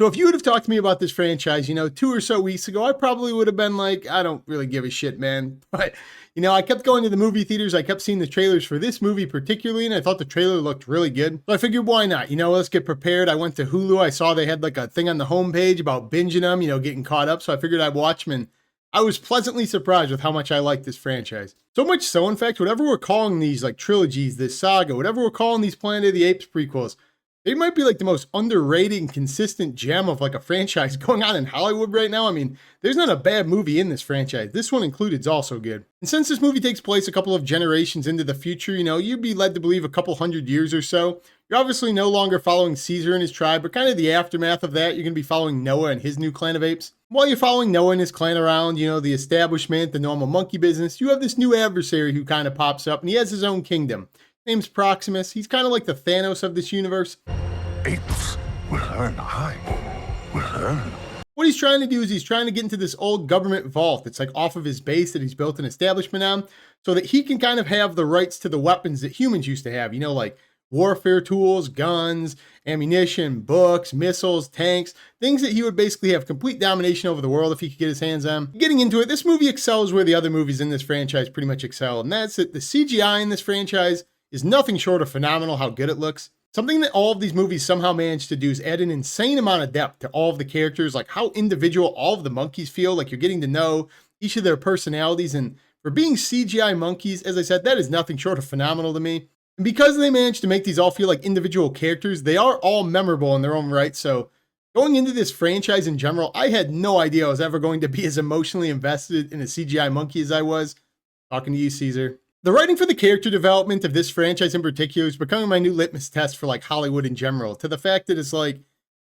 So if you would have talked to me about this franchise, 2 or so weeks ago, I probably would have been like, I don't really give a shit, man. But, I kept going to the movie theaters. I kept seeing the trailers for this movie particularly, and I thought the trailer looked really good. So I figured, why not? Let's get prepared. I went to Hulu. I saw they had like a thing on the homepage about binging them, getting caught up. So I figured I'd watch them, and I was pleasantly surprised with how much I liked this franchise. So much so, in fact, whatever we're calling these like trilogies, this saga, whatever we're calling these Planet of the Apes prequels, they might be like the most underrated and consistent gem of like a franchise going on in Hollywood right now. I mean, there's not a bad movie in this franchise. This one included is also good. And since this movie takes place a couple of generations into the future, you'd be led to believe a couple hundred years or so. You're obviously no longer following Caesar and his tribe, but kind of the aftermath of that, you're going to be following Noah and his new clan of apes. While you're following Noah and his clan around, the establishment, the normal monkey business, you have this new adversary who kind of pops up, and he has his own kingdom. His name's Proximus. He's kind of like the Thanos of this universe. Apes will learn. I will learn. What he's trying to do is he's trying to get into this old government vault that's like off of his base that he's built an establishment on, so that he can kind of have the rights to the weapons that humans used to have, like warfare tools, guns, ammunition, books, missiles, tanks, things that he would basically have complete domination over the world if he could get his hands on. Getting into it, this movie excels where the other movies in this franchise pretty much excel, and that's that the CGI in this franchise is nothing short of phenomenal how good it looks. Something that all of these movies somehow managed to do is add an insane amount of depth to all of the characters, like how individual all of the monkeys feel, like you're getting to know each of their personalities, and for being CGI monkeys, as I said, that is nothing short of phenomenal to me. And because they managed to make these all feel like individual characters, they are all memorable in their own right. So going into this franchise in general, I had no idea I was ever going to be as emotionally invested in a CGI monkey as I was. Talking to you, Caesar. The writing for the character development of this franchise in particular is becoming my new litmus test for like Hollywood in general, to the fact that it's like,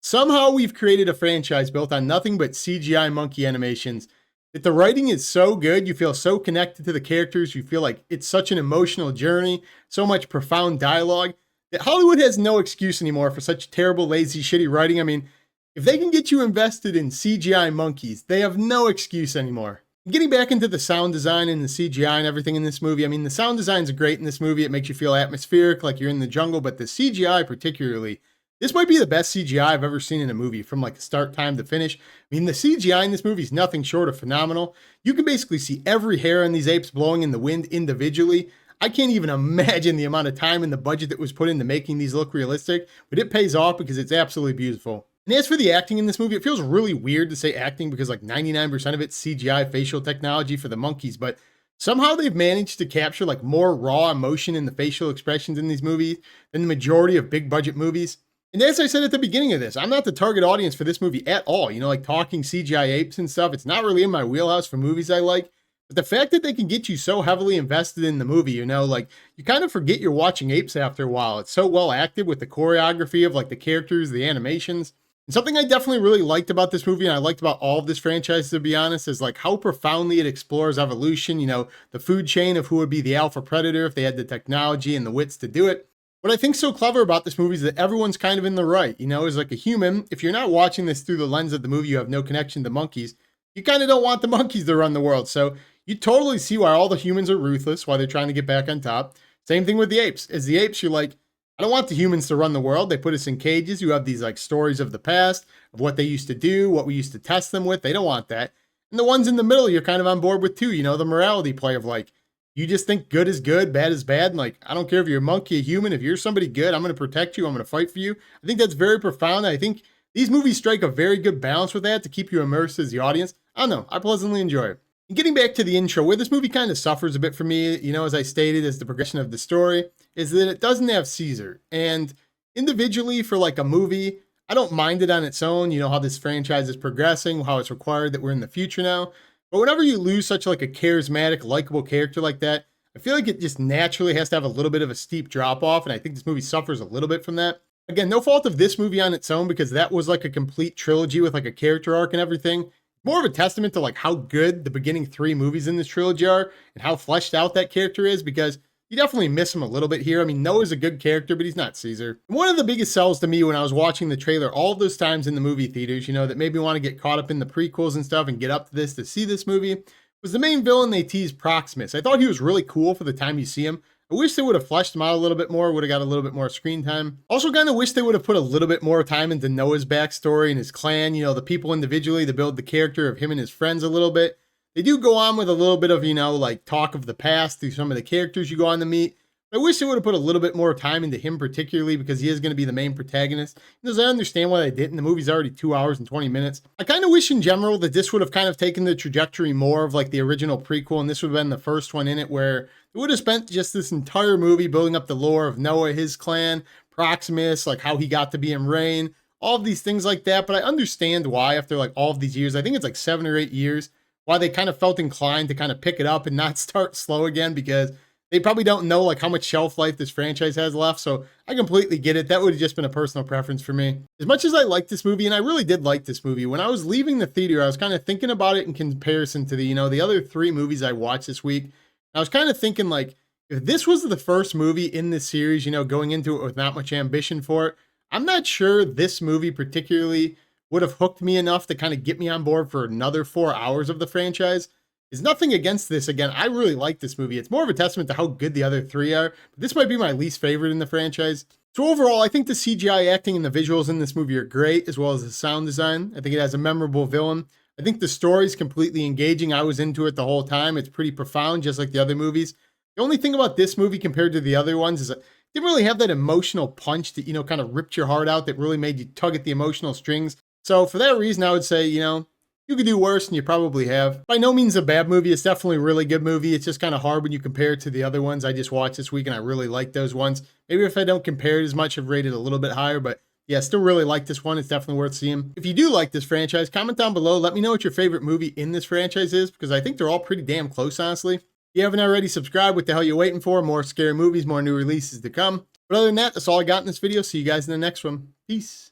somehow we've created a franchise built on nothing but CGI monkey animations. That the writing is so good, you feel so connected to the characters, you feel like it's such an emotional journey, so much profound dialogue, that Hollywood has no excuse anymore for such terrible, lazy, shitty writing. I mean, if they can get you invested in CGI monkeys, they have no excuse anymore. Getting back into the sound design and the CGI and everything in this movie, I mean, the sound designs are great in this movie. It makes you feel atmospheric, like you're in the jungle, but the CGI particularly, this might be the best CGI I've ever seen in a movie from like start time to finish. I mean, the CGI in this movie is nothing short of phenomenal. You can basically see every hair on these apes blowing in the wind individually. I can't even imagine the amount of time and the budget that was put into making these look realistic, but it pays off because it's absolutely beautiful. And as for the acting in this movie, it feels really weird to say acting because like 99% of it's CGI facial technology for the monkeys, but somehow they've managed to capture like more raw emotion in the facial expressions in these movies than the majority of big budget movies. And as I said at the beginning of this, I'm not the target audience for this movie at all. Like talking CGI apes and stuff, it's not really in my wheelhouse for movies I like. But the fact that they can get you so heavily invested in the movie, like you kind of forget you're watching apes after a while. It's so well acted with the choreography of like the characters, the animations. And something I definitely really liked about this movie, and I liked about all of this franchise, to be honest, is like how profoundly it explores evolution, the food chain of who would be the alpha predator if they had the technology and the wits to do it. What I think's so clever about this movie is that everyone's kind of in the right, as like a human, if you're not watching this through the lens of the movie, you have no connection to monkeys, you kind of don't want the monkeys to run the world. So you totally see why all the humans are ruthless, why they're trying to get back on top. Same thing with the apes. As the apes, you're like, I don't want the humans to run the world. They put us in cages. You have these like stories of the past, of what they used to do, what we used to test them with. They don't want that. And the ones in the middle, you're kind of on board with too. The morality play of like, you just think good is good, bad is bad. And like, I don't care if you're a monkey, a human, if you're somebody good, I'm going to protect you. I'm going to fight for you. I think that's very profound. I think these movies strike a very good balance with that to keep you immersed as the audience. I don't know. I pleasantly enjoy it. And getting back to the intro, where this movie kind of suffers a bit for me, as I stated, as the progression of the story, is that it doesn't have Caesar. And individually for like a movie, I don't mind it on its own, how this franchise is progressing, how it's required that we're in the future now. But whenever you lose such like a charismatic, likable character like that, I feel like it just naturally has to have a little bit of a steep drop off. And I think this movie suffers a little bit from that. Again, no fault of this movie on its own, because that was like a complete trilogy with like a character arc and everything. More of a testament to like how good the beginning 3 movies in this trilogy are and how fleshed out that character is, because you definitely miss him a little bit here. I mean, Noah's a good character, but he's not Caesar. And one of the biggest sells to me when I was watching the trailer all those times in the movie theaters, that made me want to get caught up in the prequels and stuff and get up to this to see this movie, was the main villain they teased, Proximus. I thought he was really cool for the time you see him. I wish they would have fleshed him out a little bit more, would have got a little bit more screen time. Also kind of wish they would have put a little bit more time into Noah's backstory and his clan, you know, the people individually to build the character of him and his friends a little bit. They do go on with a little bit of, you know, like talk of the past through some of the characters you go on to meet. I wish they would have put a little bit more time into him particularly because he is going to be the main protagonist. Because I understand why they didn't. The movie's already 2 hours and 20 minutes. I kind of wish in general that this would have kind of taken the trajectory more of like the original prequel, and this would have been the first one in it where it would have spent just this entire movie building up the lore of Noah, his clan, Proximus, like how he got to be in Reign, all of these things like that. But I understand why after like all of these years, I think it's like 7 or 8 years, why they kind of felt inclined to kind of pick it up and not start slow again, because they probably don't know like how much shelf life this franchise has left. So I completely get it. That would have just been a personal preference for me. As much as I like this movie, and I really did like this movie, when I was leaving the theater, I was kind of thinking about it in comparison to the, you know, the other 3 movies I watched this week. I was kind of thinking like, if this was the first movie in this series, you know, going into it with not much ambition for it, I'm not sure this movie particularly would have hooked me enough to kind of get me on board for another 4 hours of the franchise. There's nothing against this. Again, I really like this movie. It's more of a testament to how good the other 3 are. But this might be my least favorite in the franchise. So overall, I think the CGI acting and the visuals in this movie are great, as well as the sound design. I think it has a memorable villain. I think the story is completely engaging. I was into it the whole time. It's pretty profound, just like the other movies. The only thing about this movie compared to the other ones is that it didn't really have that emotional punch that, you know, kind of ripped your heart out, that really made you tug at the emotional strings. So for that reason, I would say, you know, you could do worse, and you probably have. By no means a bad movie. It's definitely a really good movie. It's just kind of hard when you compare it to the other ones I just watched this week, and I really like those ones. Maybe if I don't compare it as much, I've rated it a little bit higher, but yeah, still really like this one. It's definitely worth seeing. If you do like this franchise, comment down below. Let me know what your favorite movie in this franchise is, because I think they're all pretty damn close, honestly. If you haven't already subscribed, what the hell are you waiting for? More scary movies, more new releases to come. But other than that, that's all I got in this video. See you guys in the next one. Peace.